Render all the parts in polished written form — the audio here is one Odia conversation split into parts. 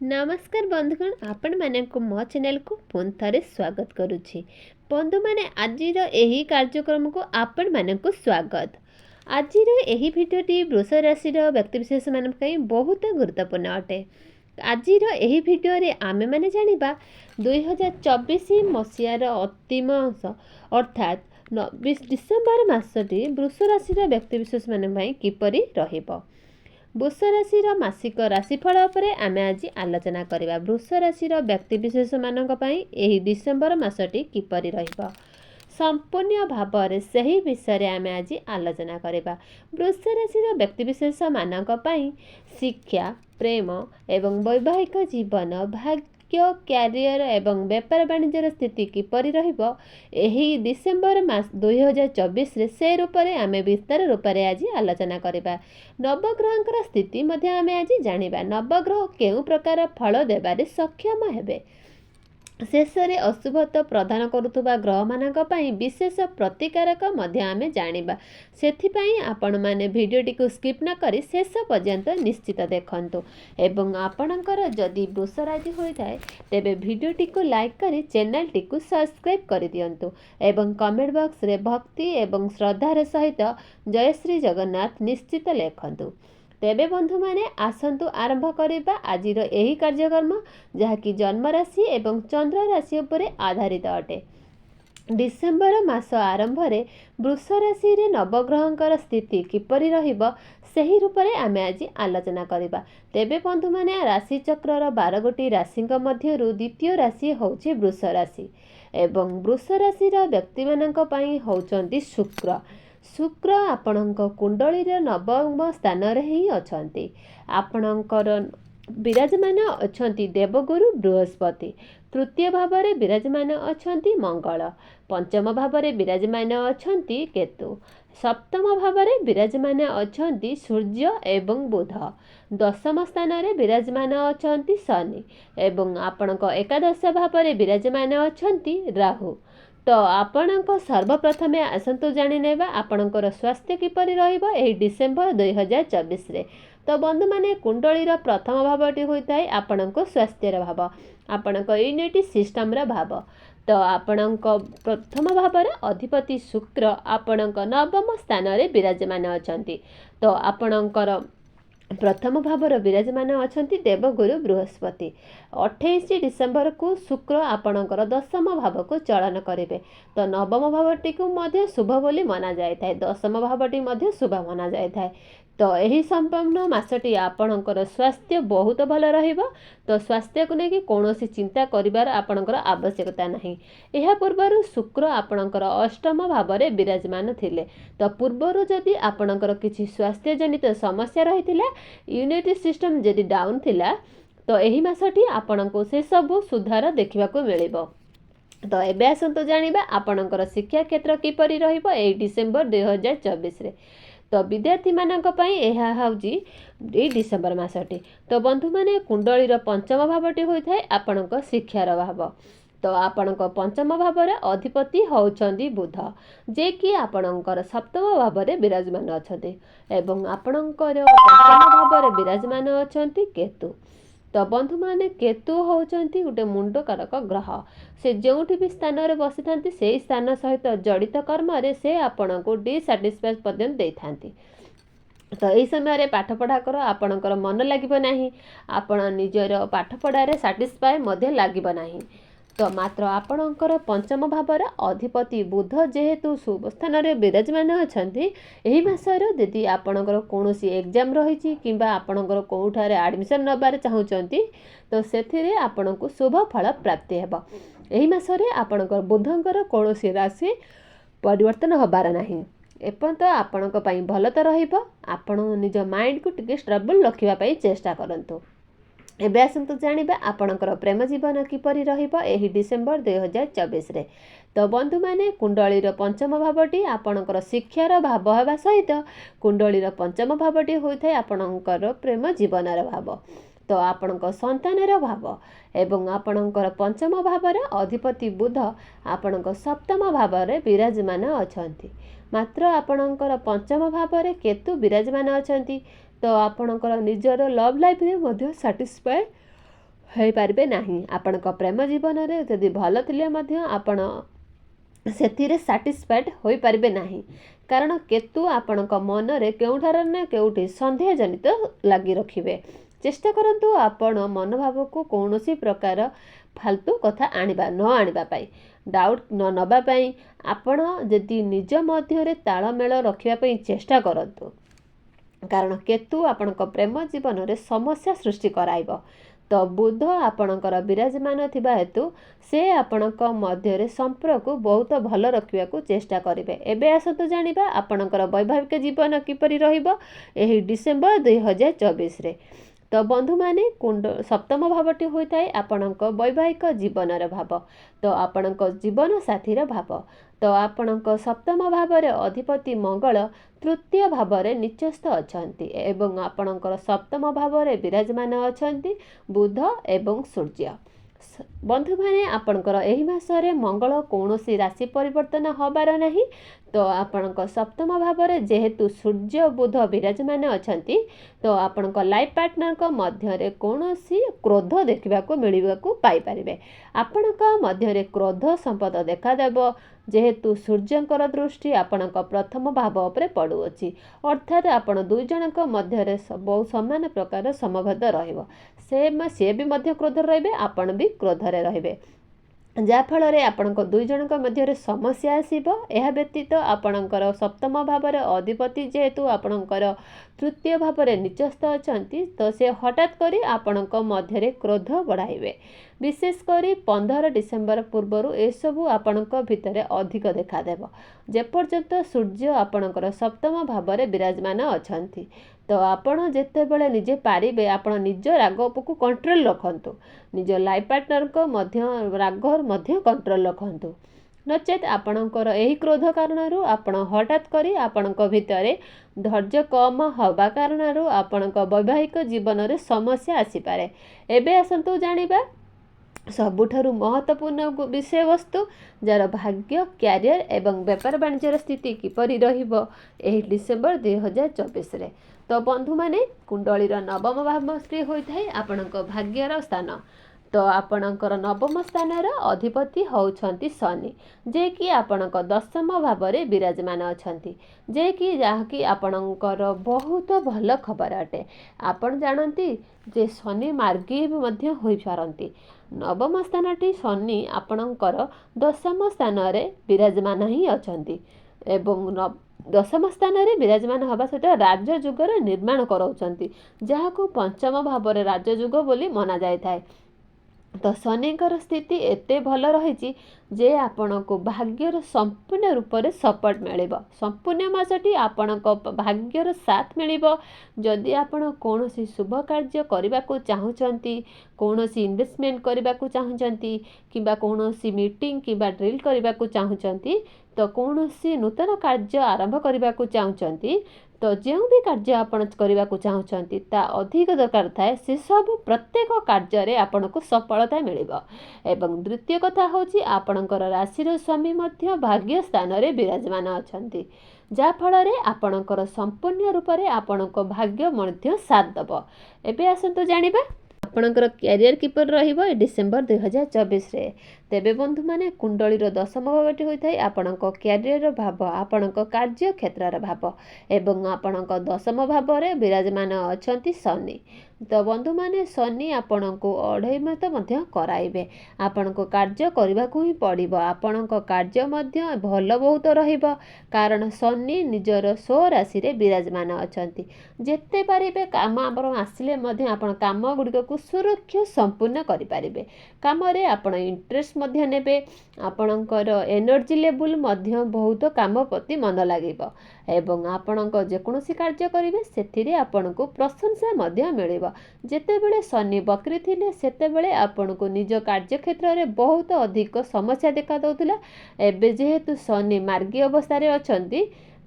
नमस्कार बंधुगण आपण मानक मो चैनल को पुन थे स्वागत करुच्ची। बंधु मैंने आज यही कार्यक्रम को आपण मानक स्वागत। आज भिडियोटी वृष राशि व्यक्तिशेष मान बहुत गुरुत्वपूर्ण अटे। आज यही भिडियो आमे माने जानिबा 2024 मसीहार अंतिम अंश अर्थात 29 डिसेम्बर मासटी वृष राशि व्यक्तिशेष मान किपरि रहिबो। वृष राशि मासिक राशिफल उपरे आमे आज आलोचना करिबा। वृष राशि व्यक्तिशेष मानक पई एही डिसेम्बर मासटी किपरि रहिबो संपूर्ण भाव से विषय आमे आज आलोचना करिबा। वृष राशि व्यक्तिशेष मानक पई शिक्षा, प्रेम एवं वैवाहिक जीवन, भाग्य, क्यारियर एवं व्यापार वाणिज्यर स्थिति किपरि रहिबो एही डिसेम्बर मास 2024 रे से रूप में आमे विस्तार रूप में आज आलोचना करिबा। नवग्रहंकर स्थिति मध्ये आमे आज जानिबा। नवग्रह केउ प्रकार फल देबारे सक्षम हेबे। शेष में अशुभत्व प्रदान करुवा ग्रह मानक पई विशेष प्रतिकारक मध्य आमे जानिबा। सेथिपई आपण माने भिडियोटी को स्किप न करी शेष पर्यंत निश्चित देखंतु एवं आपणकर जदि वृष राशि होई थाए तेबे भिडियोटी को लाइक करी चैनल टी को सब्सक्राइब कर दियंतु एवं कमेंट बॉक्स रे भक्ति एवं श्रद्धार सहित जय श्री जगन्नाथ निश्चित लेखंतु। तेबे बंधु माने आसंतु आरंभ करिबा आजिर एही कार्यक्रम जहाँकि जन्म राशि एवं चंद्र राशि उपरे आधारित अटे। डिसेम्बर मास आरंभ रे वृष राशि रे नवग्रहंकर स्थिति किपरि रहिबो सही रूप में आमे आज आलोचना करिबा। तेबे बंधु माने राशि चक्रर 12 गोटी राशि मध्यरु द्वितीय राशि होछि वृष राशि एवं वृष राशि व्यक्ति मानक पई होउचंती शुक्र। शुक्र आपणक कुंडली नवम स्थान रे ही अछंती। आपणकर विराजमान अछंती देवगुरु बृहस्पति। तृतीय भाव में विराजमान अछंती मंगल। पंचम भाव में विराजमान अछंती केतु। सप्तम भाव में विराजमान अछंती सूर्य एवं बुध। दशम स्थान रे विराजमान अछंती शनि एवं आपणक एकादश भाव में विराजमान अछंती राहु। तो आपणक सर्वप्रथमे आसंतु जानि नेबा आपणकर स्वास्थ्य किपरि रहिबो एही डिसेम्बर 2024 रे। तो बंधु माने कुंडलीर प्रथम भावटी होइताय आपणक स्वास्थ्यर भाव, आपणक इम्यूनिटी सिस्टम रा भाव। तो आपणक प्रथम भावर अधिपति शुक्र आपणक नवम स्थान रे विराजमान अछंती। तो आपणकर प्रथम भावर विराजमान अछंती देवगुरु बृहस्पति। 28 डिसेम्बर को शुक्र आपणकर दशम भाव को चलन करेंगे। तो नवम भावटी को मध्य शुभ बोली मना जाए थाए, दशम भावटी मध्य शुभ मना जाए थाए। तो यही संपूर्ण मासटी आपणकर स्वास्थ्य बहुत भल रहिबो। तो स्वास्थ्य को लेकिन कौन चिंता करिवार आपणकर आवश्यकता नहीं। यह पूर्वर शुक्र आपणकर अष्टम भाव में विराजमान थिले। तो पूर्वर जदि आपणकर किछि स्वास्थ्य जनित समस्या रहिथिला, इम्यूनिटी सिस्टम जदि डाउन थिला, तो यही मासटी आपणको से सबु सुधार देखा मिलिबो। तो एबे आसंतु जानिबा आपणकर शिक्षा क्षेत्र किपरि रहिबो एही डिसेम्बर 2024 रे। तो विद्यार्थी मानक पई एहा हाउजी ए डिसेम्बर मासटी। तो बंधु माने कुंडलीर पंचम भावटी होई थाए आपणक शिक्षार भाव। तो आपणक पंचम भाव रे अधिपति होउछंदी बुध, जे कि आपणकर सप्तम भाव रे विराजमान अछंती एवं आपणकर पंचम भाव रे विराजमान अछंती केतु। तो बंधु माने केतु होउचंती गोटे मुंडकारक ग्रह। से जोठी भी स्थान रे बसी थांती से स्थान सहित जड़ित कर्म रे से आपण को डिसैटिस्फाई पर्यंत दे थांती। तो यही समय पाठ पढ़ा कर आपणकर मन लागिबो नाही, आपण निजर पाठ पढ़ा रे सैटिस्फाई मध्य लागिबो नाही। तो मात्र आपणकर पंचम भावर अधिपति बुध जेहेतु शुभ स्थान रे विराजमान अछंती, एही मासर यदि आपणकर कोनोसी एग्जाम रहिछि किंबा आपणकर कोउठारे एडमिशन नबार चाहुचंती, तो सेथिरे आपणको शुभ फल प्राप्ति हेबो। एही मासरे आपणकर बुधंकर कोनोसी राशि परिवर्तन होबार नाही। एपंत आपणक पई भल त रहिबो। आपण निज माइंड को टिके स्टेबल रखिबा पई चेष्टा करंतु। एबे आसंतु जानिबा आपणकर प्रेम जीवन किपरि रहिबो एही डिसेम्बर 2024 रे। तो बंधु माने कुंडलीर पंचम भावटी आपणकर शिक्षार भाव हेबा सहित कुंडलीर पंचम भावटी होइथाय आपणकर प्रेम जीवनर भाव। तो आपणक संतानर भाव एवं आपणकर पंचम भावर अधिपति बुध आपणक सप्तम भाव में विराजमान अछंती। मात्र आपणकर पंचम भाव में केतु विराजमान अछंती। तो आपणकर निजर लव लाइफ रे मध्य सैटिस्फाई ହୋଇପାରିବେ ନାହିଁ। ଆପଣଙ୍କ ପ୍ରେମ ଜୀବନରେ ଯଦି ଭଲ ଥିଲେ ମଧ୍ୟ ଆପଣ ସେଥିରେ ସାଟିସ୍ଫାଏଡ୍ ହୋଇପାରିବେ ନାହିଁ, କାରଣ କେତୁ ଆପଣଙ୍କ ମନରେ କେଉଁଠାରେ ନା କେଉଁଠି ସନ୍ଦେହ ଜନିତ ଲାଗି ରଖିବେ। ଚେଷ୍ଟା କରନ୍ତୁ ଆପଣ ମନୋଭାବକୁ କୌଣସି ପ୍ରକାର ଫାଲତୁ କଥା ନ ଆଣିବା ପାଇଁ, ଡାଉଟ୍ ନ ନେବା ପାଇଁ। ଆପଣ ଯଦି ନିଜ ମଧ୍ୟରେ ତାଳମେଳ ରଖିବା ପାଇଁ ଚେଷ୍ଟା କରନ୍ତୁ, କାରଣ କେତୁ ଆପଣଙ୍କ ପ୍ରେମ ଜୀବନରେ ସମସ୍ୟା ସୃଷ୍ଟି କରାଇବ। ତ ବୁଧ ଆପଣଙ୍କର ବିରାଜମାନ ଥିବା ହେତୁ ସେ ଆପଣଙ୍କ ମଧ୍ୟରେ ସମ୍ପର୍କକୁ ବହୁତ ଭଲ ରଖିବାକୁ ଚେଷ୍ଟା କରିବେ। ଏବେ ଆସନ୍ତୁ ଜାଣିବା ଆପଣଙ୍କର ବୈବାହିକ ଜୀବନ କିପରି ରହିବ ଏହି ଡିସେମ୍ବର 2024ରେ। ତ ବନ୍ଧୁମାନେ, ସପ୍ତମ ଭାବଟି ହୋଇଥାଏ ଆପଣଙ୍କ ବୈବାହିକ ଜୀବନର ଭାବ, ତ ଆପଣଙ୍କ ଜୀବନ ସାଥୀର ଭାବ। ତ ଆପଣଙ୍କ ସପ୍ତମ ଭାବରେ ଅଧିପତି ମଙ୍ଗଳ ତୃତୀୟ ଭାବରେ ନିଚସ୍ଥ ଅଛନ୍ତି ଏବଂ ଆପଣଙ୍କର ସପ୍ତମ ଭାବରେ ବିରାଜମାନ ଅଛନ୍ତି ବୁଧ ଏବଂ ସୂର୍ଯ୍ୟ। ବନ୍ଧୁମାନେ, ଆପଣଙ୍କର ଏହି ମାସରେ ମଙ୍ଗଳ କୌଣସି ରାଶି ପରିବର୍ତ୍ତନ ହେବାର ନାହିଁ। ତ ଆପଣଙ୍କ ସପ୍ତମ ଭାବରେ ଯେହେତୁ ସୂର୍ଯ୍ୟ ବୁଧ ବିରାଜମାନ ଅଛନ୍ତି, ତ ଆପଣଙ୍କ ଲାଇଫ୍ ପାର୍ଟନରଙ୍କ ମଧ୍ୟରେ କୌଣସି କ୍ରୋଧ ଦେଖିବାକୁ ମିଳିବାକୁ ପାଇପାରିବେ। ଆପଣଙ୍କ ମଧ୍ୟରେ କ୍ରୋଧ ସମ୍ପଦ ଦେଖାଦେବ, ଯେହେତୁ ସୂର୍ଯ୍ୟଙ୍କର ଦୃଷ୍ଟି ଆପଣଙ୍କ ପ୍ରଥମ ଭାବ ଉପରେ ପଡ଼ୁଅଛି, ଅର୍ଥାତ୍ ଆପଣ ଦୁଇ ଜଣଙ୍କ ମଧ୍ୟରେ ବହୁ ସମାନ ପ୍ରକାର ସମଭେଦ ରହିବ। ସେ ବି ମଧ୍ୟ କ୍ରୋଧରେ ରହିବେ, ଆପଣ ବି କ୍ରୋଧରେ ରହିବେ, ଯାହାଫଳରେ ଆପଣଙ୍କ ଦୁଇ ଜଣଙ୍କ ମଧ୍ୟରେ ସମସ୍ୟା ଆସିବ। ଏହା ବ୍ୟତୀତ ଆପଣଙ୍କର ସପ୍ତମ ଭାବରେ ଅଧିପତି ଯେହେତୁ ଆପଣଙ୍କର ତୃତୀୟ ଭାବରେ ନିଚସ୍ଥ ଅଛନ୍ତି, ତ ସେ ହଠାତ୍ କରି ଆପଣଙ୍କ ମଧ୍ୟରେ କ୍ରୋଧ ବଢ଼ାଇବେ। ବିଶେଷ କରି 15 ଡିସେମ୍ବର ପୂର୍ବରୁ ଏସବୁ ଆପଣଙ୍କ ଭିତରେ ଅଧିକ ଦେଖାଦେବ, ଯେପର୍ଯ୍ୟନ୍ତ ସୂର୍ଯ୍ୟ ଆପଣଙ୍କର ସପ୍ତମ ଭାବରେ ବିରାଜମାନ ଅଛନ୍ତି। ତ ଆପଣ ଯେତେବେଳେ ନିଜେ ପାରିବେ ଆପଣ ନିଜ ରାଗ ଉପକୁ କଣ୍ଟ୍ରୋଲ ରଖନ୍ତୁ, ନିଜ ଲାଇଫ୍ ପାର୍ଟନରଙ୍କ ରାଗ ମଧ୍ୟ କଣ୍ଟ୍ରୋଲ ରଖନ୍ତୁ। ନଚେତ୍ ଆପଣଙ୍କର ଏହି କ୍ରୋଧ କାରଣରୁ ଆପଣ ହଠାତ୍ କରି ଆପଣଙ୍କ ଭିତରେ ଧୈର୍ଯ୍ୟ କମ ହେବା କାରଣରୁ ଆପଣଙ୍କ ବୈବାହିକ ଜୀବନରେ ସମସ୍ୟା ଆସିପାରେ। ଏବେ ଆସନ୍ତୁ ଜାଣିବା ସବୁଠାରୁ ମହତ୍ତ୍ୱପୂର୍ଣ୍ଣ ବିଷୟବସ୍ତୁ, ଯାହାର ଭାଗ୍ୟ, କ୍ୟାରିୟର ଏବଂ ବେପାର ବାଣିଜ୍ୟର ସ୍ଥିତି କିପରି ରହିବ ଏହି ଡିସେମ୍ବର 2024ରେ। ତ ବନ୍ଧୁମାନେ, କୁଣ୍ଡଳୀର ନବମ ଭାବଟି ହୋଇଥାଏ ଆପଣଙ୍କ ଭାଗ୍ୟର ସ୍ଥାନ। ତ ଆପଣଙ୍କର ନବମ ସ୍ଥାନର ଅଧିପତି ହେଉଛନ୍ତି ଶନି, ଯିଏକି ଆପଣଙ୍କ ଦଶମ ଭାବରେ ବିରାଜମାନ ଅଛନ୍ତି, ଯାହାକି ଆପଣଙ୍କର ବହୁତ ଭଲ ଖବର ଅଟେ। ଆପଣ ଜାଣନ୍ତି ଯେ ଶନି ମାର୍ଗୀ ମଧ୍ୟ ହୋଇପାରନ୍ତି। ନବମ ସ୍ଥାନଟି ଶନି ଆପଣଙ୍କର ଦଶମ ସ୍ଥାନରେ ବିରାଜମାନ ହିଁ ଅଛନ୍ତି ଏବଂ ଦଶମ ସ୍ଥାନରେ ବିରାଜମାନ ହେବା ସହିତ ରାଜଯୁଗର ନିର୍ମାଣ କରାଉଛନ୍ତି, ଯାହାକୁ ପଞ୍ଚମ ଭାବରେ ରାଜଯୁଗ ବୋଲି ମନାଯାଇଥାଏ। ତ ଶନିଙ୍କର ସ୍ଥିତି ଏତେ ଭଲ ରହିଛି ଯେ ଆପଣଙ୍କୁ ଭାଗ୍ୟର ସମ୍ପୂର୍ଣ୍ଣ ରୂପରେ ସପୋର୍ଟ ମିଳିବ। ସମ୍ପୂର୍ଣ୍ଣ ମାସଟି ଆପଣଙ୍କ ଭାଗ୍ୟର ସାଥ ମିଳିବ। ଯଦି ଆପଣ କୌଣସି ଶୁଭ କାର୍ଯ୍ୟ କରିବାକୁ ଚାହୁଁଛନ୍ତି, କୌଣସି ଇନଭେଷ୍ଟମେଣ୍ଟ କରିବାକୁ ଚାହୁଁଛନ୍ତି, କିମ୍ବା କୌଣସି ମିଟିଂ କିମ୍ବା ଡ୍ରିଲ୍ କରିବାକୁ ଚାହୁଁଛନ୍ତି, ତ କୌଣସି ନୂତନ କାର୍ଯ୍ୟ ଆରମ୍ଭ କରିବାକୁ ଚାହୁଁଛନ୍ତି, ତ ଯେଉଁ ବି କାର୍ଯ୍ୟ ଆପଣ କରିବାକୁ ଚାହୁଁଛନ୍ତି ତା ଅଧିକ ଦରକାର ଥାଏ, ସେସବୁ ପ୍ରତ୍ୟେକ କାର୍ଯ୍ୟରେ ଆପଣଙ୍କୁ ସଫଳତା ମିଳିବ। ଏବଂ ଦ୍ୱିତୀୟ କଥା ହେଉଛି ଆପଣଙ୍କର ରାଶିର ସ୍ୱାମୀ ମଧ୍ୟ ଭାଗ୍ୟ ସ୍ଥାନରେ ବିରାଜମାନ ଅଛନ୍ତି, ଯାହାଫଳରେ ଆପଣଙ୍କର ସମ୍ପୂର୍ଣ୍ଣ ରୂପରେ ଆପଣଙ୍କ ଭାଗ୍ୟ ମଧ୍ୟ ସାଥ ଦେବ। ଏବେ ଆସନ୍ତୁ ଜାଣିବା ଆପଣଙ୍କର କ୍ୟାରିୟର କିପରି ରହିବ ଏ ଡିସେମ୍ବର 2024ରେ। ତେବେ ବନ୍ଧୁମାନେ, କୁଣ୍ଡଳୀର ଦଶମ ଭାବଟି ହୋଇଥାଏ ଆପଣଙ୍କ କ୍ୟାରିୟର ଭାବ, ଆପଣଙ୍କ କାର୍ଯ୍ୟକ୍ଷେତ୍ରର ଭାବ ଏବଂ ଆପଣଙ୍କ ଦଶମ ଭାବରେ ବିରାଜମାନ ଅଛନ୍ତି ଶନି। ତ ବନ୍ଧୁମାନେ, ଶନି ଆପଣଙ୍କୁ ଅଢ଼େଇମତ ମଧ୍ୟ କରାଇବେ। ଆପଣଙ୍କୁ କାର୍ଯ୍ୟ କରିବାକୁ ହିଁ ପଡ଼ିବ। ଆପଣଙ୍କ କାର୍ଯ୍ୟ ମଧ୍ୟ ଭଲ ବହୁତ ରହିବ, କାରଣ ଶନି ନିଜର ସ୍ୱରାଶିରେ ବିରାଜମାନ ଅଛନ୍ତି। ଯେତେ ପାରିବେ କାମ ଆପଣ ଆସିଲେ ମଧ୍ୟ ଆପଣ କାମ ଗୁଡ଼ିକକୁ ସୁରକ୍ଷା ସମ୍ପୂର୍ଣ୍ଣ କରିପାରିବେ। କାମରେ ଆପଣ ଇଣ୍ଟରେଷ୍ଟ ମଧ୍ୟ ନେବେ, ଆପଣଙ୍କର ଏନର୍ଜି ଲେବୁଲ୍ ମଧ୍ୟ ବହୁତ କାମ ପ୍ରତି ମନ ଲାଗିବ ଏବଂ ଆପଣଙ୍କ ଯେକୌଣସି କାର୍ଯ୍ୟ କରିବେ ସେଥିରେ ଆପଣଙ୍କୁ ପ୍ରଶଂସା ମଧ୍ୟ ମିଳିବ। ଯେତେବେଳେ ଶନି ବକ୍ରୀ ଥିଲେ ସେତେବେଳେ ଆପଣଙ୍କୁ ନିଜ କାର୍ଯ୍ୟକ୍ଷେତ୍ରରେ ବହୁତ ଅଧିକ ସମସ୍ୟା ଦେଖାଦେଉଥିଲା। ଏବେ ଯେହେତୁ ଶନି ମାର୍ଗୀ ଅବସ୍ଥାରେ ଅଛନ୍ତି,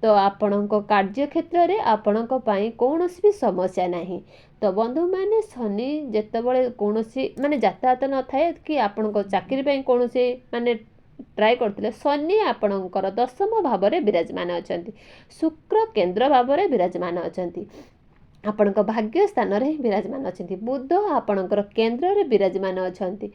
ତ ଆପଣଙ୍କ କାର୍ଯ୍ୟକ୍ଷେତ୍ରରେ ଆପଣଙ୍କ ପାଇଁ କୌଣସି ବି ସମସ୍ୟା ନାହିଁ। ତ ବନ୍ଧୁମାନେ, ଶନି ଯେତେବେଳେ କୌଣସି ଯାତାୟାତ ନଥାଏ କି ଆପଣଙ୍କ ଚାକିରି ପାଇଁ କୌଣସି ଟ୍ରାଏ କରୁଥିଲେ, ଶନି ଆପଣଙ୍କର ଦଶମ ଭାବରେ ବିରାଜମାନ ଅଛନ୍ତି, ଶୁକ୍ର କେନ୍ଦ୍ର ଭାବରେ ବିରାଜମାନ ଅଛନ୍ତି। ଆପଣଙ୍କ ଭାଗ୍ୟ ସ୍ଥାନରେ ହିଁ ବିରାଜମାନ ଅଛନ୍ତି। ବୁଧ ଆପଣଙ୍କର କେନ୍ଦ୍ରରେ ବିରାଜମାନ ଅଛନ୍ତି।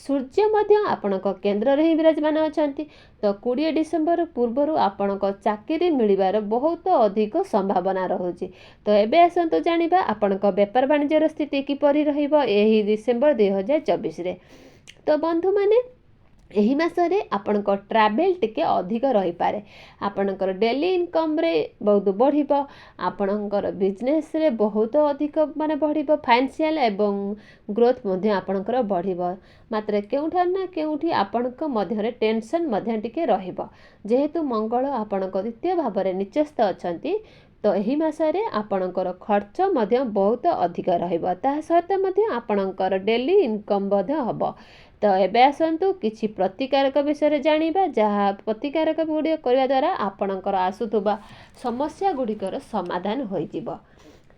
ସୂର୍ଯ୍ୟ ମଧ୍ୟ ଆପଣଙ୍କ କେନ୍ଦ୍ରରେ ହିଁ ବିରାଜମାନ ଅଛନ୍ତି। ତ 20 ଡିସେମ୍ବର ପୂର୍ବରୁ ଆପଣଙ୍କ ଚାକିରି ମିଳିବାର ବହୁତ ଅଧିକ ସମ୍ଭାବନା ରହୁଛି। ତ ଏବେ ଆସନ୍ତୁ ଜାଣିବା ଆପଣଙ୍କ ବେପାର ବାଣିଜ୍ୟର ସ୍ଥିତି କିପରି ରହିବ ଏହି ଡିସେମ୍ବର 2024ରେ। ତ ବନ୍ଧୁମାନେ, ଏହି ମାସରେ ଆପଣଙ୍କ ଟ୍ରାଭେଲ୍ ଟିକେ ଅଧିକ ରହିପାରେ। ଆପଣଙ୍କର ଡେଲି ଇନକମ୍ରେ ବହୁତ ବଢ଼ିବ। ଆପଣଙ୍କର ବିଜନେସ୍ରେ ବହୁତ ଅଧିକ ବଢ଼ିବ। ଫାଇନାନ୍ସିଆଲ୍ ଏବଂ ଗ୍ରୋଥ୍ ମଧ୍ୟ ଆପଣଙ୍କର ବଢ଼ିବ। ମାତ୍ର କେଉଁଠାରେ ନା କେଉଁଠି ଆପଣଙ୍କ ମଧ୍ୟରେ ଟେନସନ୍ ମଧ୍ୟ ଟିକେ ରହିବ। ଯେହେତୁ ମଙ୍ଗଳ ଆପଣଙ୍କ ଦ୍ୱିତୀୟ ଭାବରେ ନିଚସ୍ତ ଅଛନ୍ତି, ତ ଏହି ମାସରେ ଆପଣଙ୍କର ଖର୍ଚ୍ଚ ମଧ୍ୟ ବହୁତ ଅଧିକ ରହିବ। ତାହା ସହିତ ମଧ୍ୟ ଆପଣଙ୍କର ଡେଲି ଇନକମ୍ ମଧ୍ୟ ହେବ। ତ ଏବେ ଆସନ୍ତୁ କିଛି ପ୍ରତିକାରକ ବିଷୟରେ ଜାଣିବା, ଯାହା ପ୍ରତିକାରକ ଗୁଡ଼ିକ କରିବା ଦ୍ୱାରା ଆପଣଙ୍କର ଆସୁଥିବା ସମସ୍ୟା ଗୁଡ଼ିକର ସମାଧାନ ହୋଇଯିବ।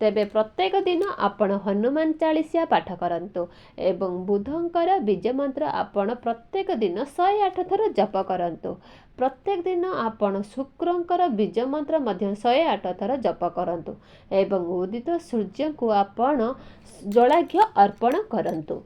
ତେବେ ପ୍ରତ୍ୟେକ ଦିନ ଆପଣ ହନୁମାନ ଚାଳିଶା ପାଠ କରନ୍ତୁ ଏବଂ ବୁଧଙ୍କର ବୀଜ ମନ୍ତ୍ର ଆପଣ ପ୍ରତ୍ୟେକ ଦିନ 108 ଥର ଜପ କରନ୍ତୁ। ପ୍ରତ୍ୟେକ ଦିନ ଆପଣ ଶୁକ୍ରଙ୍କର ବୀଜ ମନ୍ତ୍ର ମଧ୍ୟ 108 ଥର ଜପ କରନ୍ତୁ ଏବଂ ଉଦିତ ସୂର୍ଯ୍ୟଙ୍କୁ ଆପଣ ଜଳାର୍ଘ୍ୟ ଅର୍ପଣ କରନ୍ତୁ।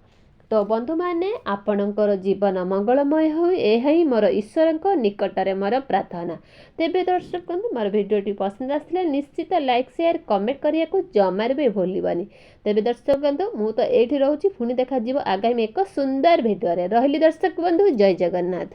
ତ ବନ୍ଧୁମାନେ, ଆପଣଙ୍କର ଜୀବନ ମଙ୍ଗଳମୟ ହେଉ, ଏହା ହିଁ ମୋର ଈଶ୍ୱରଙ୍କ ନିକଟରେ ମୋର ପ୍ରାର୍ଥନା। ତେବେ ଦର୍ଶକ ବନ୍ଧୁ, ମୋର ଭିଡ଼ିଓଟି ପସନ୍ଦ ଆସିଲେ ନିଶ୍ଚିତ ଲାଇକ୍, ସେୟାର, କମେଣ୍ଟ କରିବାକୁ ଜମାରେ ବି ଭୁଲିବନି। ତେବେ ଦର୍ଶକ ବନ୍ଧୁ, ମୁଁ ତ ଏଇଠି ରହୁଛି। ପୁଣି ଦେଖାଯିବ ଆଗାମୀ ଏକ ସୁନ୍ଦର ଭିଡ଼ିଓରେ। ରହିଲି ଦର୍ଶକ ବନ୍ଧୁ, ଜୟ ଜଗନ୍ନାଥ।